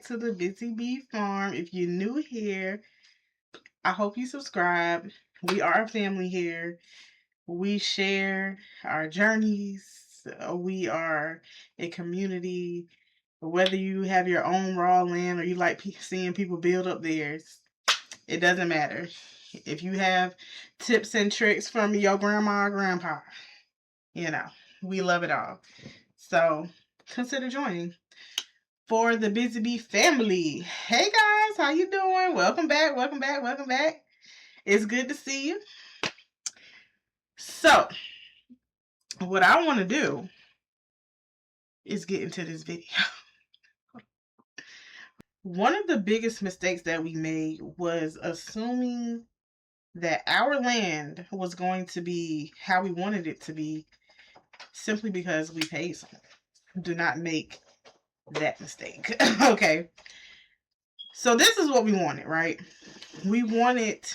back to the Busy Bee Farm. If you're new here, I hope you subscribe. We are a family here. We share our journeys. We are a community. Whether you have your own raw land or you like seeing people build up theirs, it doesn't matter. If you have tips and tricks from your grandma or grandpa, you know, we love it all. So consider joining for the Bizzee Bee family. Hey guys, how you doing? Welcome back, welcome back, welcome back. It's good to see you. So, what I want to do is get into this video. One of the biggest mistakes that we made was assuming that our land was going to be how we wanted it to be simply because we paid someone. Do not make that mistake. Okay. So this is what we wanted, right? We wanted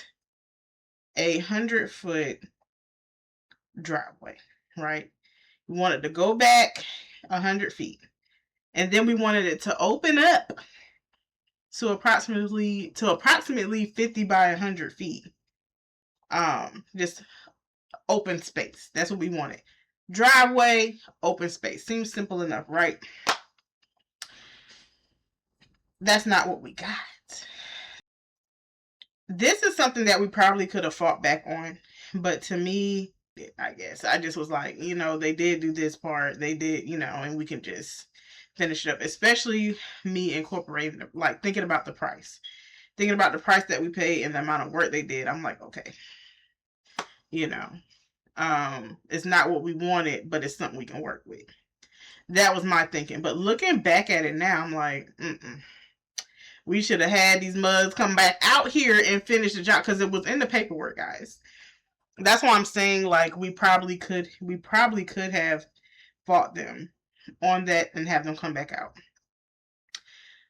a 100-foot driveway, right? We wanted to go back 100 feet. And then we wanted it to open up to approximately 50 by 100 feet. Just open space. That's what we wanted. Driveway, open space. Seems simple enough, right? That's not what we got. This is something that we probably could have fought back on, but to me, I guess I just was like, they did do this part, they did, and we can just finish it up. Especially me incorporating, like thinking about the price that we paid and the amount of work they did. I'm like, okay, it's not what we wanted, but it's something we can work with. That was my thinking. But looking back at it now, I'm like, we should have had these mugs come back out here and finish the job because it was in the paperwork, guys. That's why I'm saying, like, we probably could have fought them on that and have them come back out.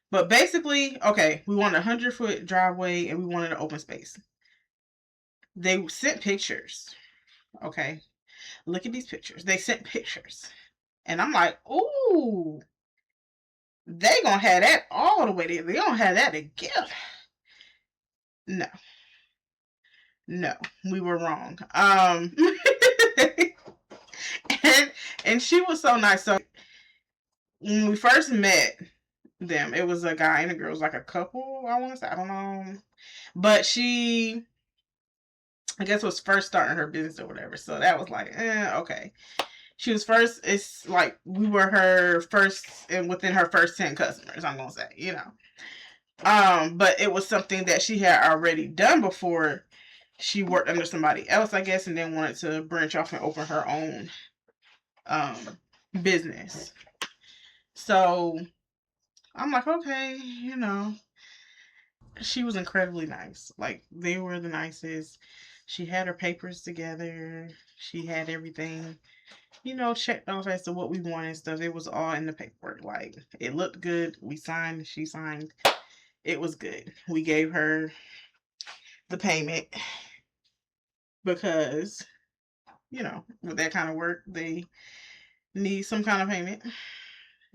But basically, okay, we wanted a 100-foot driveway and we wanted an open space. They sent pictures. Okay, look at these pictures. They sent pictures. And I'm like, ooh, they gonna have that all the way there. They gonna have that together. No, we were wrong. And she was so nice. So when we first met them, it was a guy and a girl. It was like a couple, I want to say. I don't know. But she, I guess, was first starting her business or whatever. So that was like, okay. She was first. It's like we were her first, and within her first 10 customers, I'm gonna say, But it was something that she had already done before. She worked under somebody else, I guess, and then wanted to branch off and open her own business. So I'm like, okay, she was incredibly nice. Like, they were the nicest. She had her papers together. She had everything, checked off as to what we wanted and stuff. It was all in the paperwork. Like, it looked good. We signed. She signed. It was good. We gave her the payment because, with that kind of work, they need some kind of payment.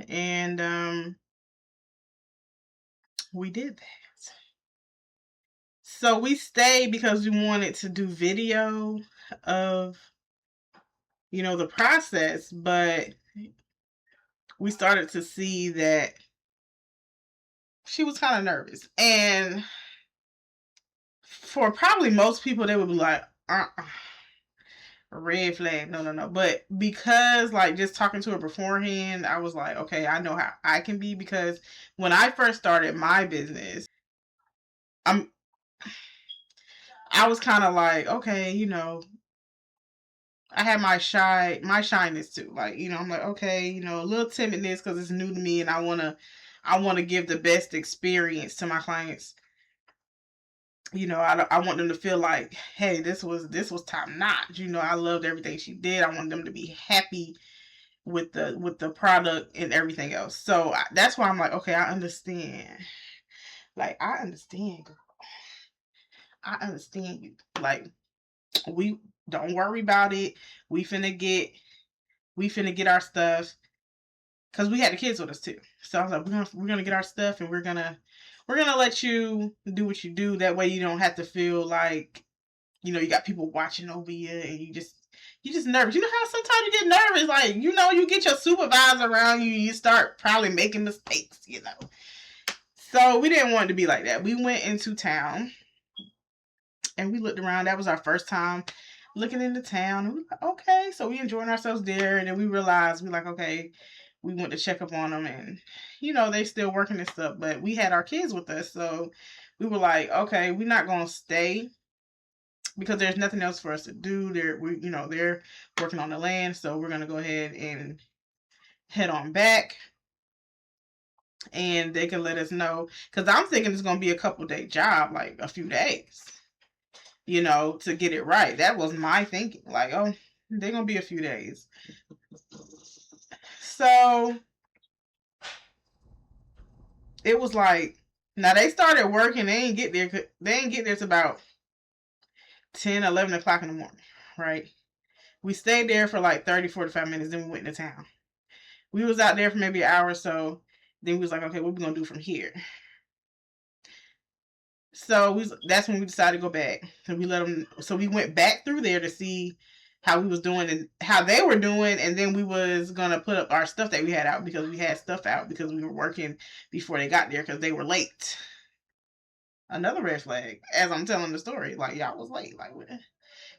And we did that. So we stayed because we wanted to do video of, the process, but we started to see that she was kind of nervous. And for probably most people, they would be like, red flag, no. But because, like, just talking to her beforehand, I was like, okay, I know how I can be. Because when I first started my business, I was kind of like, okay, I had my shyness too. Like, I'm like, okay, a little timidness because it's new to me, and I wanna give the best experience to my clients. I want them to feel like, hey, this was top notch. I loved everything she did. I want them to be happy with the product and everything else. So that's why I'm like, okay, I understand. Like, I understand, girl. I understand you. Like, we don't worry about it. We finna get our stuff. because we had the kids with us too. So I was like, we're gonna get our stuff, and we're gonna let you do what you do. That way you don't have to feel like, you got people watching over you, and you just nervous. You know how sometimes you get nervous, like, you get your supervisor around you, you start probably making mistakes. So we didn't want it to be like that. We went into town and we looked around. That was our first time looking into town. And we were like, okay, so we enjoying ourselves there. And then we realized, we like, okay, we went to check up on them, and they still working and stuff. But we had our kids with us, so we were like, okay, we're not gonna stay because there's nothing else for us to do. They're working on the land, so we're gonna go ahead and head on back, and they can let us know. Because I'm thinking it's gonna be a couple-day job, like a few days, to get it right. That was my thinking. Like, oh, they're gonna be a few days. So it was like, now they started working. They ain't get there. They ain't get there to about 10, 11 o'clock in the morning, right? We stayed there for like 30, 45 minutes. Then we went to town. We was out there for maybe an hour or so. Then we was like, okay, what we gonna do from here? So that's when we decided to go back. So we let them. So we went back through there to see how we was doing and how they were doing, and then we was gonna put up our stuff that we had out, because we had stuff out because we were working before they got there because they were late. Another red flag. As I'm telling the story, like, y'all was late. Like,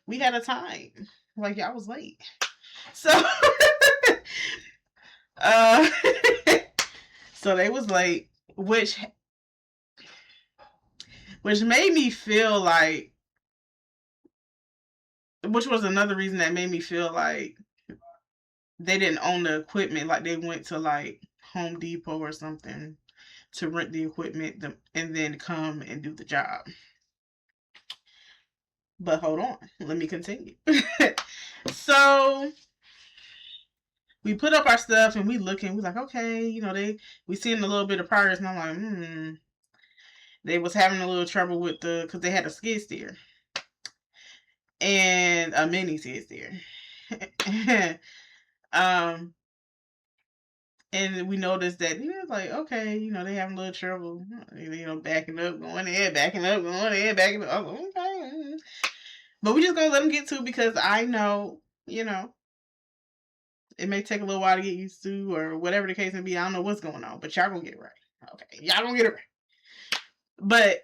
we had a time. Like, y'all was late. So, uh, so they was late, which made me feel like, which was another reason that made me feel like they didn't own the equipment. Like, they went to like Home Depot or something to rent the equipment and then come and do the job. But hold on, let me continue. So we put up our stuff and we looking. We like, okay, we seen a little bit of progress, and I'm like, they was having a little trouble with because they had a skid steer and a mini skid steer. And we noticed that like, okay, they having a little trouble, backing up, going ahead, backing up, going ahead, backing up. Okay, but we just gonna let them get to it, because I know, it may take a little while to get used to, or whatever the case may be. I don't know what's going on, but y'all gonna get it right. Okay, y'all gonna get it right. But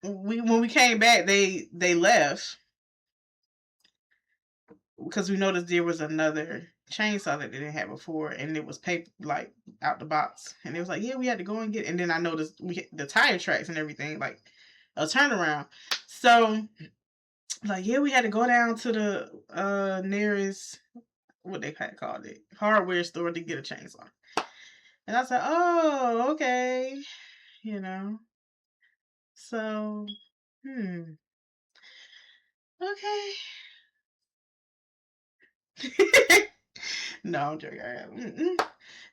when we came back, they left because we noticed there was another chainsaw that they didn't have before, and it was paper, like, out the box, and it was like, yeah, we had to go and get it. And then I noticed we hit the tire tracks and everything, like a turnaround. So, like, yeah, we had to go down to the nearest, what they kind of called it, hardware store to get a chainsaw. And I said, oh, okay, so, okay. No, I'm joking.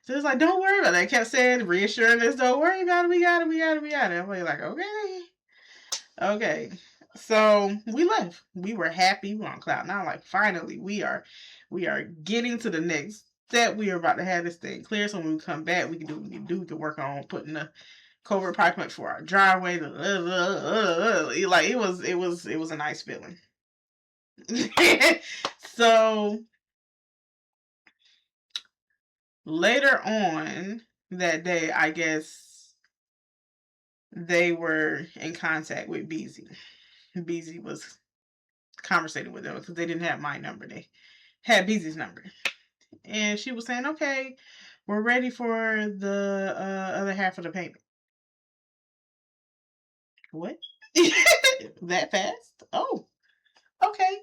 So it's like, don't worry about it. They kept saying, reassuring us, don't worry about it. We got it. We got it. We got it. I'm like, okay. Okay. So we left. We were happy. We were on cloud nine. Like, finally, we are getting to the next step. We are about to have this thing clear. So when we come back, we can do what we can do. We can work on putting the culvert pipe up for our driveway. Like, it was a nice feeling. So later on that day, I guess they were in contact with Bizzee. Bizzee was conversating with them because they didn't have my number. They had Bizzee's number. And she was saying, okay, we're ready for the other half of the payment. What? That fast? Oh, okay.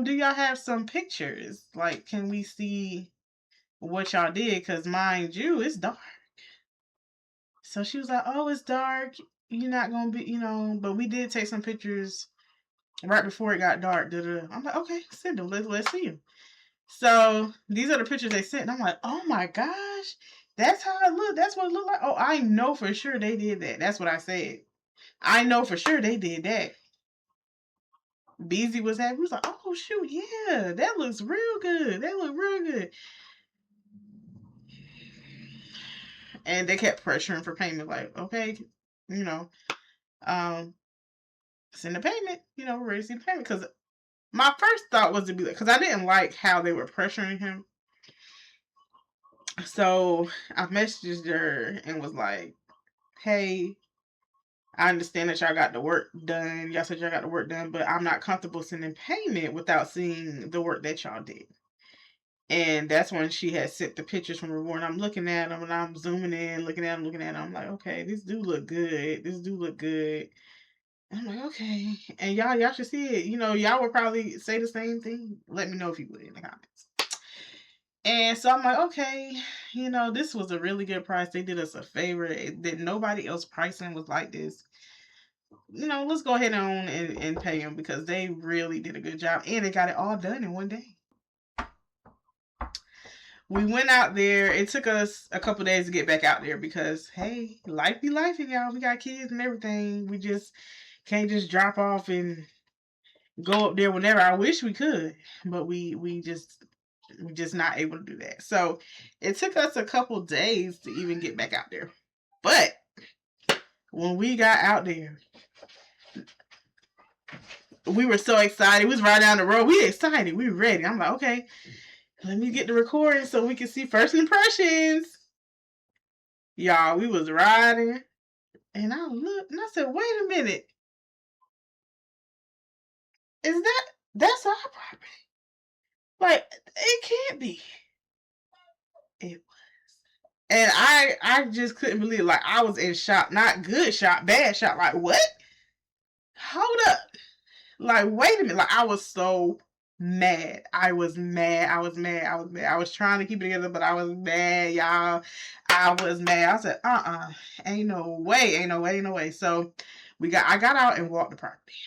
Do y'all have some pictures? Like, can we see what y'all did? Because mind you, it's dark. So she was like, oh, it's dark. You're not going to be, but we did take some pictures right before it got dark. I'm like, okay, send them. Let's see them. So these are the pictures they sent. And I'm like, oh my gosh, that's how it looked. That's what it looked like. Oh, I know for sure they did that. That's what I said. I know for sure they did that. Bizzee was happy. He was like, oh shoot, yeah, that looks real good. That look real good. And they kept pressuring for payment, like, okay, you know, um, send the payment, we're ready to see the payment. Because my first thought was to be like, because I didn't like how they were pressuring him. So I messaged her and was like, hey, I understand that y'all got the work done. Y'all said y'all got the work done, but I'm not comfortable sending payment without seeing the work that y'all did. And that's when she had sent the pictures from Reward. And I'm looking at them and I'm zooming in, looking at them. I'm like, okay, this do look good. This do look good. I'm like, okay. And y'all should see it. Y'all would probably say the same thing. Let me know if you would in the comments. And so I'm like, okay, this was a really good price. They did us a favor. That nobody else pricing was like this. Let's go ahead on and pay them because they really did a good job. And they got it all done in one day. We went out there. It took us a couple days to get back out there because, hey, life be life, y'all. We got kids and everything. We just can't just drop off and go up there whenever. I wish we could, but we just not able to do that. So it took us a couple days to even get back out there. But when we got out there, we were so excited. We was right down the road. We excited. We ready. I'm like, okay, let me get the recording so we can see first impressions. Y'all, we was riding. And I looked and I said, wait a minute. That's our property? Like, it can't be. It was. And I just couldn't believe it. Like, I was in shock. Not good shock, bad shock. Like, what? Hold up. Like, wait a minute. Like, I was so mad. I was mad. I was trying to keep it together, but I was mad, y'all. I was mad. I said, ain't no way. So I got out and walked the property.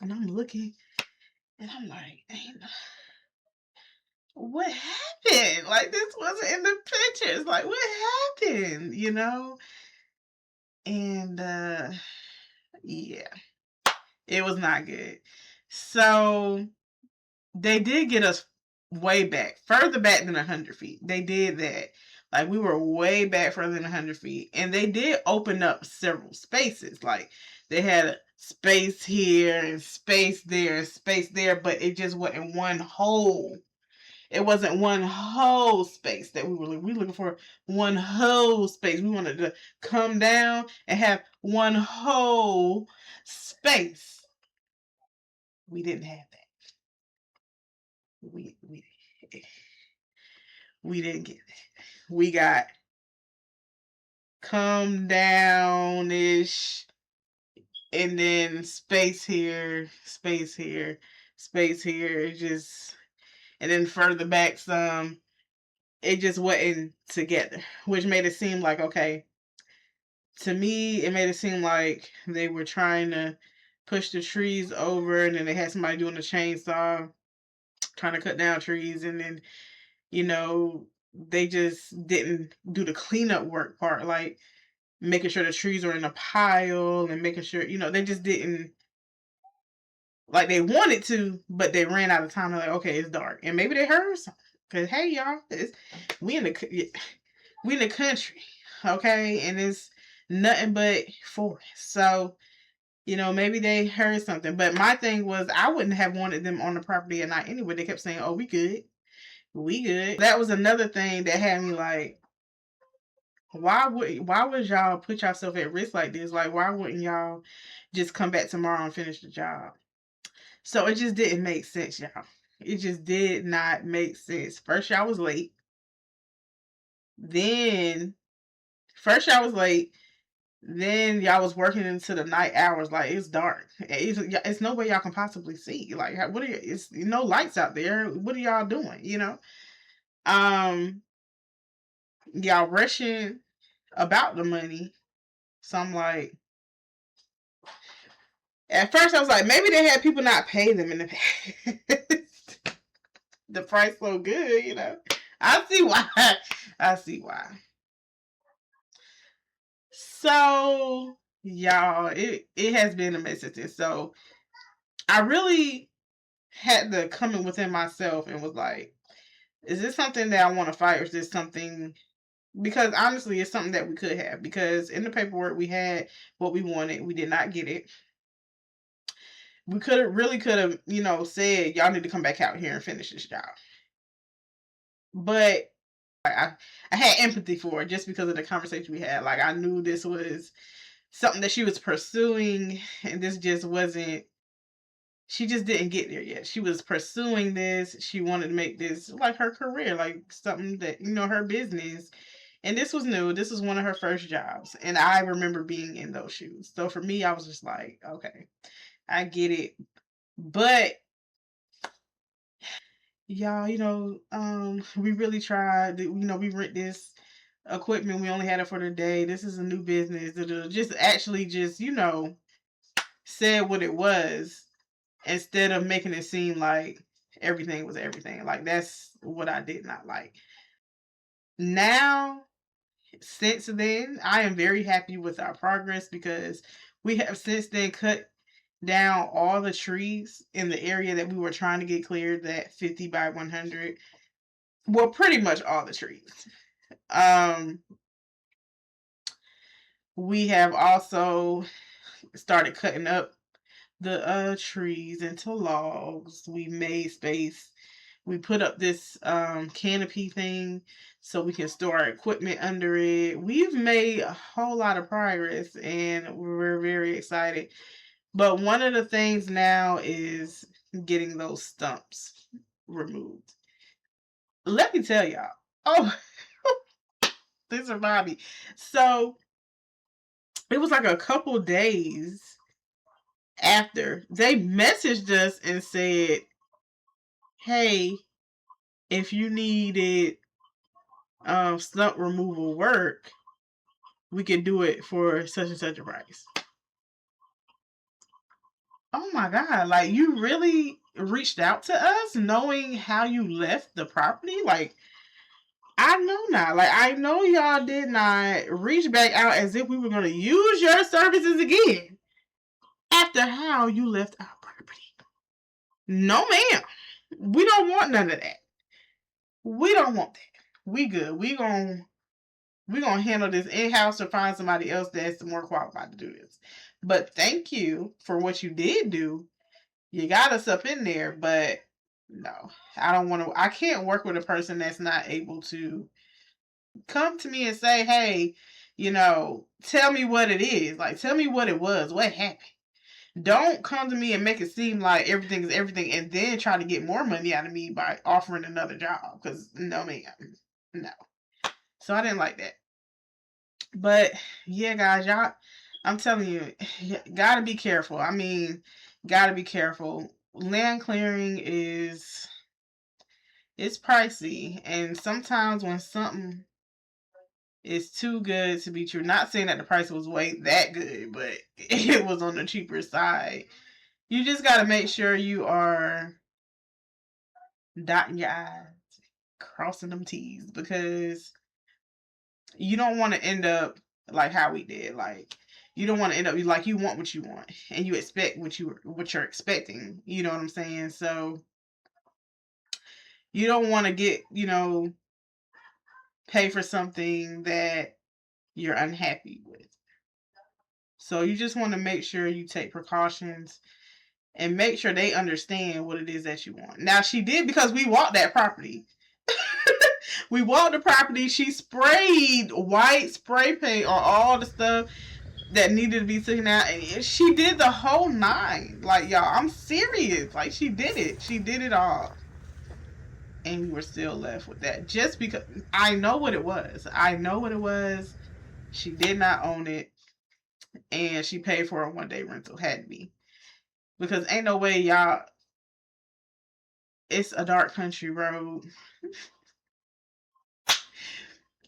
And I'm looking and I'm like, what happened? Like, this wasn't in the pictures. Like, what happened? And yeah, it was not good. So they did get us way back, further back than 100 feet. They did that. Like, we were way back further than 100 feet. And they did open up several spaces. Like, they had a space here and space there and space there, but it just wasn't one whole. It wasn't one whole space that we were looking for. One whole space. We wanted to come down and have one whole space. We didn't have that. We didn't get that. We got come down-ish, and then space here, space here, space here. And then further back some. It just wasn't together, which made it seem like, okay, to me, it made it seem like they were trying to push the trees over, and then they had somebody doing a chainsaw trying to cut down trees, and then they just didn't do the cleanup work part, like making sure the trees are in a pile and making sure, they just didn't, like, they wanted to, but they ran out of time. They're like, okay, it's dark. And maybe they heard something. Because, hey, y'all, we in the country, okay? And it's nothing but forest. So, maybe they heard something. But my thing was, I wouldn't have wanted them on the property at night anyway. They kept saying, oh, we good. We good. That was another thing that had me like, why would y'all put yourself at risk like this? Like, why wouldn't y'all just come back tomorrow and finish the job? So it just didn't make sense, y'all. It just did not make sense. First, y'all was late. Then y'all was working into the night hours. Like, it's dark. It's no way y'all can possibly see. Like, what are you? It's no lights out there. What are y'all doing? Y'all rushing about the money. So I'm like, at first I was like, maybe they had people not pay them in the past. The price so good, I see why. So, y'all, it has been a mess. So I really had to come in within myself and was like, Is this something that I want to fight, or is this something? Because honestly, it's something that we could have. Because in the paperwork, we had what we wanted. We did not get it. We could have, said y'all need to come back out here and finish this job. But I had empathy for it just because of the conversation we had. Like, I knew this was something that she was pursuing, and this just wasn't. She just didn't get there yet. She was pursuing this. She wanted to make this like her career, like something that, her business. And this was new. This was one of her first jobs. And I remember being in those shoes. So for me, I was just like, okay, I get it. But y'all, we really tried. We rent this equipment. We only had it for the day. This is a new business. Just actually just, said what it was instead of making it seem like everything was everything. Like, that's what I did not like. Now, since then, I am very happy with our progress because we have since then cut down all the trees in the area that we were trying to get cleared, that 50 by 100. Well, pretty much all the trees. We have also started cutting up the trees into logs. We made space. We put up this canopy thing so we can store our equipment under it. We've made a whole lot of progress and we're very excited. But one of the things now is getting those stumps removed. Let me tell y'all. Oh, this reminds me. So it was like a couple days after they messaged us and said, hey, if you needed stump removal work, we can do it for such and such a price. Oh my God, like, you really reached out to us knowing how you left the property? Like, I know now. Like, I know y'all did not reach back out as if we were going to use your services again after how you left our property. No, ma'am. We don't want none of that. We don't want that. We good. We gonna handle this in-house or find somebody else that's more qualified to do this. But thank you for what you did do. You got us up in there, but no, I don't want to. I can't work with a person that's not able to come to me and say, hey, tell me what it is. Like, tell me what it was. What happened? Don't come to me and make it seem like everything is everything and then try to get more money out of me by offering another job. Because, no, ma'am. No. So I didn't like that. But, yeah, guys, y'all, I'm telling you, gotta be careful. I mean, gotta be careful. Land clearing it's pricey. And sometimes when something is too good to be true, not saying that the price was way that good, but it was on the cheaper side, you just got to make sure you are dotting your I's, crossing them T's, because you don't want to end up like how we did. Like, you don't want to end up like, you want what you want and you expect what you're expecting. You know what I'm saying? So you don't want to get, pay for something that you're unhappy with. So you just want to make sure you take precautions and make sure they understand what it is that you want. Now, she did, because we walked that property. We walked the property. She sprayed white spray paint on all the stuff that needed to be taken out. And she did the whole 9. Like, y'all, I'm serious. Like, she did it. She did it all. And we were still left with that. Just because I know what it was. I know what it was. She did not own it. And she paid for a 1-day rental. Had to be. Because ain't no way, y'all. It's a dark country road.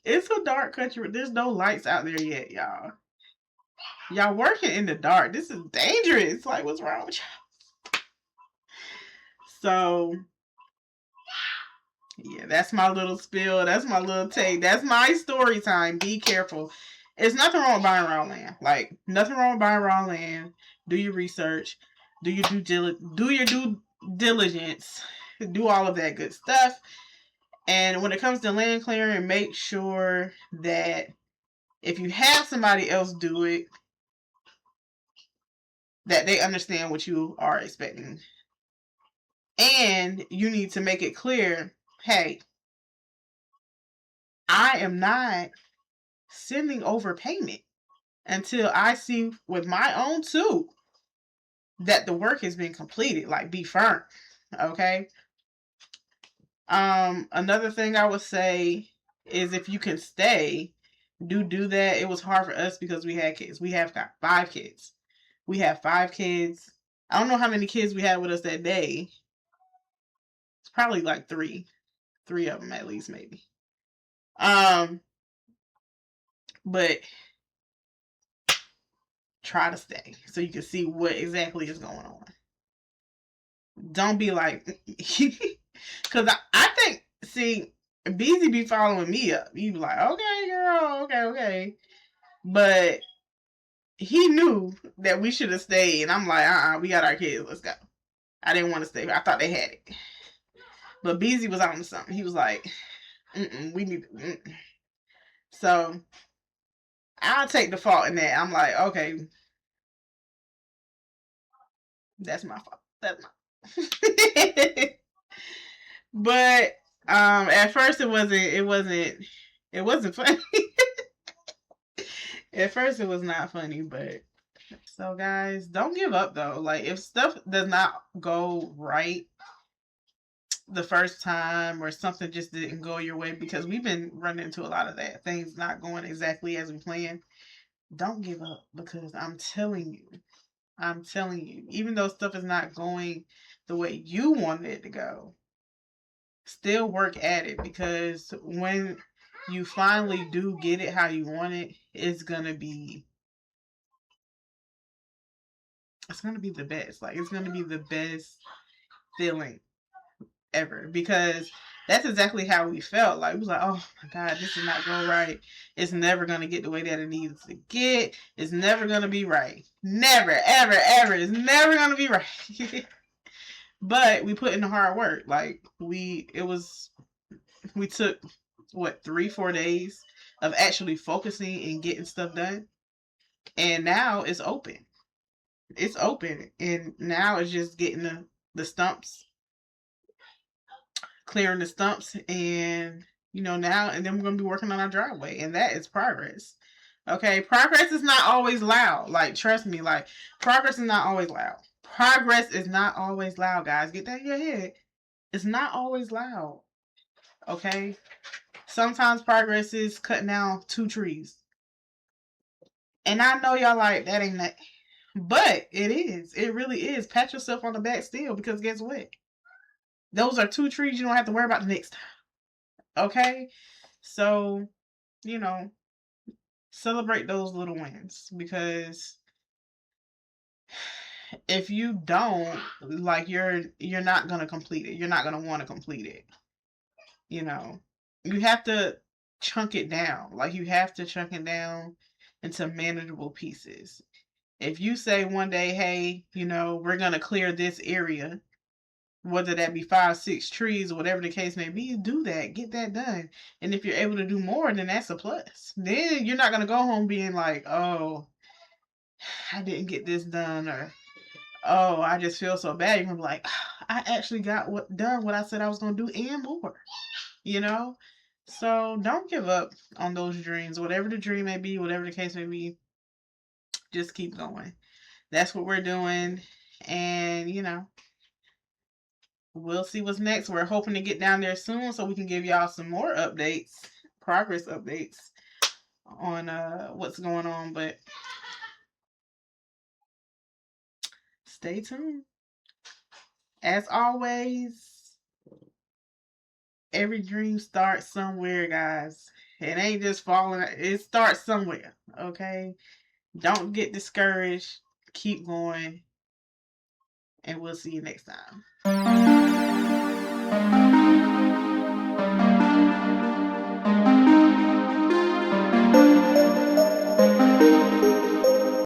It's a dark country. There's no lights out there yet, y'all. Y'all working in the dark. This is dangerous. Like, what's wrong with y'all? So, yeah, that's my little spill. That's my little take. That's my story time. Be careful. There's nothing wrong with buying raw land. Like, nothing wrong with buying raw land. Do your research. Do your due diligence. Do all of that good stuff. And when it comes to land clearing, make sure that if you have somebody else do it, that they understand what you are expecting. And you need to make it clear, hey, I am not sending over payment until I see with my own too that the work has been completed. Like, be firm. Okay. Another thing I would say is if you can stay, do that. It was hard for us because we had kids. We have got 5 kids. We have 5 kids. I don't know how many kids we had with us that day. It's probably like 3 of them at least, maybe. But try to stay so you can see what exactly is going on. Don't be like, because I think, see, Bizzee be following me up. You be like, okay, girl, okay. But he knew that we should have stayed, and I'm like, we got our kids, let's go. I didn't want to stay. I thought they had it. But Bizzee was on to something. He was like, we need to. So I'll take the fault in that. I'm like, okay, that's my fault. That's my. But at first it wasn't funny. At first it was not funny, but so guys, don't give up though. Like, if stuff does not go right the first time, or something just didn't go your way, because we've been running into a lot of that, things not going exactly as we planned, don't give up, because I'm telling you, even though stuff is not going the way you wanted it to go, still work at it, because when you finally do get it how you want it, it's gonna be the best. Like, it's gonna be the best feeling ever, because that's exactly how we felt. Like, we was like, oh my God, this is not going right. It's never gonna get the way that it needs to get. It's never gonna be right. Never, ever, ever. It's never gonna be right. But we put in the hard work. Like, we took what, 3-4 days of actually focusing and getting stuff done, and now it's open. It's open, and now it's just getting the stumps, clearing the stumps, and now, and then we're gonna be working on our driveway, and that is progress. Okay, progress is not always loud. Like, trust me, like, progress is not always loud. Progress is not always loud, guys. Get that in your head. It's not always loud. Okay? Sometimes progress is cutting down 2 trees. And I know y'all like, that ain't that. But it is. It really is. Pat yourself on the back still, because guess what? Those are 2 trees you don't have to worry about the next time. Okay? So, celebrate those little wins, because if you don't, like, you're not going to complete it. You're not going to want to complete it. You have to chunk it down. Like, you have to chunk it down into manageable pieces. If you say one day, hey, we're going to clear this area, whether that be 5, 6 trees, or whatever the case may be, do that. Get that done. And if you're able to do more, then that's a plus. Then you're not going to go home being like, oh, I didn't get this done, or, oh, I just feel so bad. You're going to be like, I actually got done what I said I was going to do, and more. So don't give up on those dreams. Whatever the dream may be, whatever the case may be, just keep going. That's what we're doing. And, we'll see what's next. We're hoping to get down there soon so we can give y'all some more updates, progress updates on what's going on. But stay tuned. As always, every dream starts somewhere, guys. It ain't just falling. It starts somewhere, okay? Don't get discouraged. Keep going. And we'll see you next time.